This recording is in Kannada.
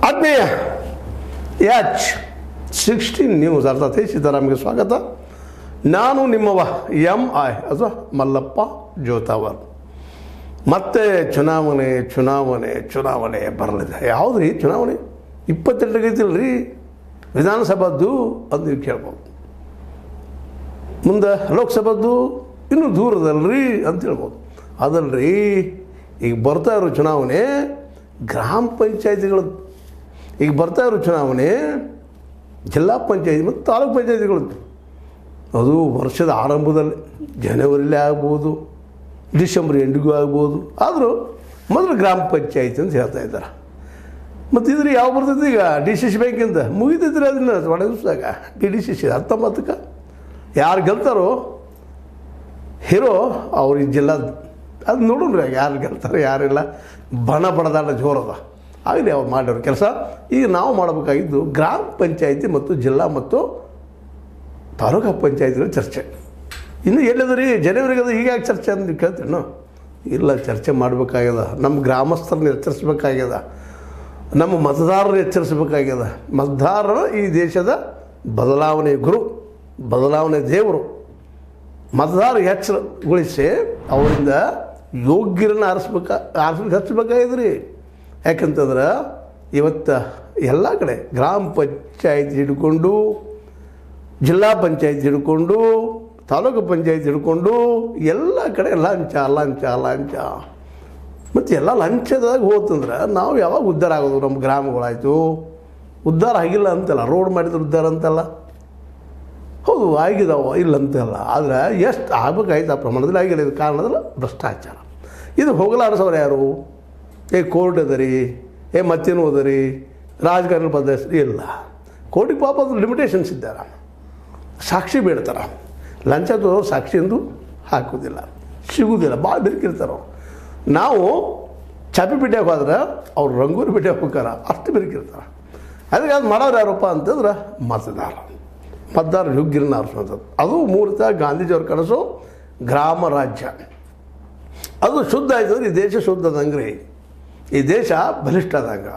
ಆತ್ಮೀಯ H16 ನ್ಯೂಸ್ ಅರ್ಥಾತ್ ಸೀತಾರಾಮ್ಗೆ ಸ್ವಾಗತ. ನಾನು ನಿಮ್ಮವ MI ಅಥವಾ ಮಲ್ಲಪ್ಪ ಜೋತಾವರ್. ಮತ್ತೆ ಚುನಾವಣೆ ಬರಲಿದೆ. ಯಾವುದ್ರಿ ಚುನಾವಣೆ? 22 ಐತಿಲ್ರಿ ವಿಧಾನಸಭಾದ್ದು ಅಂತ ನೀವು ಕೇಳ್ಬೋದು. ಮುಂದೆ ಲೋಕಸಭಾದ್ದು ಇನ್ನೂ ದೂರದಲ್ರಿ ಅಂತ ಹೇಳ್ಬೋದು. ಅದಲ್ರಿ ಈಗ ಬರ್ತಾ ಇರೋ ಚುನಾವಣೆ ಗ್ರಾಮ ಪಂಚಾಯತಿಗಳು, ಈಗ ಬರ್ತಾ ಇರೋ ಚುನಾವಣೆ ಜಿಲ್ಲಾ ಪಂಚಾಯತಿ ಮತ್ತು ತಾಲೂಕು ಪಂಚಾಯತಿಗಳದ್ದು. ಅದು ವರ್ಷದ ಆರಂಭದಲ್ಲಿ ಜನವರಿಲೇ ಆಗ್ಬೋದು, ಡಿಸೆಂಬರ್ ಎಂಡಿಗೂ ಆಗ್ಬೋದು. ಆದರೂ ಮೊದಲು ಗ್ರಾಮ ಪಂಚಾಯತಿ ಅಂತ ಹೇಳ್ತಾ ಇದ್ದಾರೆ. ಮತ್ತು ಇದ್ರಿ ಯಾವ ಬರ್ತೈತಿ ಈಗ DCC ಬ್ಯಾಂಕಿಂದ ಮುಗಿತೈತ್ರಿ. ಅದನ್ನು ಒಳ್ಳೆ ದಿವಸದಾಗ DCC 19ಕ್ಕೆ ಯಾರು ಗೆಲ್ತಾರೋ ಹೀರೋ ಅವ್ರಿಗೆ ಜಿಲ್ಲಾ ಅದು ನೋಡೋಣ್ರಿ ಯಾರು ಗೆಲ್ತಾರೆ ಯಾರಿಲ್ಲ. ಬಣ ಬಡದಾಟ ಜೋರದ ಆಗಲಿ ಅವ್ರು ಮಾಡಿರೋ ಕೆಲಸ. ಈಗ ನಾವು ಮಾಡಬೇಕಾಗಿದ್ದು ಗ್ರಾಮ ಪಂಚಾಯತಿ ಮತ್ತು ಜಿಲ್ಲಾ ಮತ್ತು ತಾಲೂಕು ಪಂಚಾಯತಿಗಳ ಚರ್ಚೆ. ಇನ್ನು ಎಲ್ಲದ್ರಿ ಜನವರಿಗೆ ಅದು ಹೀಗಾಗಿ ಚರ್ಚೆ ಅಂತ ನೀವು ಕೇಳ್ತೀರಿ. ಇಲ್ಲ, ಚರ್ಚೆ ಮಾಡಬೇಕಾಗ್ಯದ. ನಮ್ಮ ಗ್ರಾಮಸ್ಥರನ್ನ ಎಚ್ಚರಿಸ್ಬೇಕಾಗ್ಯದ, ನಮ್ಮ ಮತದಾರರನ್ನು ಎಚ್ಚರಿಸಬೇಕಾಗ್ಯದ. ಮತದಾರರು ಈ ದೇಶದ ಬದಲಾವಣೆ ಗುರು, ಬದಲಾವಣೆ ದೇವರು. ಮತದಾರ ಎಚ್ಚರಗೊಳಿಸಿ ಅವರಿಂದ ಯೋಗ್ಯರನ್ನು ಹಚ್ಚಬೇಕಾಗಿದ್ರಿ. ಯಾಕಂತಂದ್ರೆ ಇವತ್ತು ಎಲ್ಲ ಕಡೆ ಗ್ರಾಮ ಪಂಚಾಯತಿ ಹಿಡ್ಕೊಂಡು, ಜಿಲ್ಲಾ ಪಂಚಾಯತಿ ಹಿಡ್ಕೊಂಡು, ತಾಲೂಕು ಪಂಚಾಯತಿ ಹಿಡ್ಕೊಂಡು ಎಲ್ಲ ಕಡೆ ಲಂಚ ಮತ್ತು ಎಲ್ಲ ಲಂಚದಾಗ ಹೋತಂದ್ರೆ ನಾವು ಯಾವಾಗ ಉದ್ಧಾರ ಆಗೋದು? ನಮ್ಮ ಗ್ರಾಮಗಳಾಯಿತು ಉದ್ಧಾರ ಆಗಿಲ್ಲ ಅಂತಲ್ಲ. ರೋಡ್ ಮಾಡಿದ್ರೆ ಉದ್ಧಾರ ಅಂತಲ್ಲ, ಹೌದು ಆಗಿದಾವ ಇಲ್ಲ ಅಂತಲ್ಲ. ಆದರೆ ಎಷ್ಟು ಆಗಬೇಕಾಯ್ತು ಆ ಪ್ರಮಾಣದಲ್ಲಿ ಆಗಿಲ್ಲ. ಇದು ಕಾರಣದಲ್ಲಿ ಭ್ರಷ್ಟಾಚಾರ. ಇದು ಹೋಗಲಾಡಿಸೋರು ಯಾರು? ಕೋರ್ಟ್ ಅದರಿ, ಮತ್ತೇನು ಓದರಿ, ರಾಜಕಾರಣ ಬದಲಿಸಿ ಇಲ್ಲ. ಕೋರ್ಟಿಗೆ ಪಾಪ ಅದು ಲಿಮಿಟೇಷನ್ಸ್ ಇದ್ದಾರೆ. ಸಾಕ್ಷಿ ಬೇಡ್ತಾರೆ. ಲಂಚ ತೋರು ಸಾಕ್ಷಿ ಎಂದು ಹಾಕೋದಿಲ್ಲ, ಸಿಗೋದಿಲ್ಲ. ಭಾಳ ಬೆರಕಿರ್ತಾರೆ. ನಾವು ಚಾಪಿ ಬಿಡ್ಯಾಕೆ ಹೋದ್ರೆ ಅವ್ರು ರಂಗೋಲಿ ಬಿಡ್ಯಾಕೆ ಹೋಗ್ತಾರ, ಅಷ್ಟು ಬೆರಕಿರ್ತಾರೆ. ಅದಕ್ಕೆ ಅದು ಮಾಡೋರು ಯಾರಪ್ಪ ಅಂತಂದ್ರೆ ಮತದಾರ ಯೋಗ್ಯರನ್ನ ಆರಿಸುವಂಥದ್ದು. ಅದು ಮೂಲತಃ ಗಾಂಧೀಜಿಯವ್ರು ಕನಸು ಗ್ರಾಮ ರಾಜ್ಯ. ಅದು ಶುದ್ಧ ಆಯ್ತಂದ್ರೆ ಈ ದೇಶ ಶುದ್ಧ ಅದಂಗ್ರಿ, ಈ ದೇಶ ಬಲಿಷ್ಠ ಆದಂಗೆ.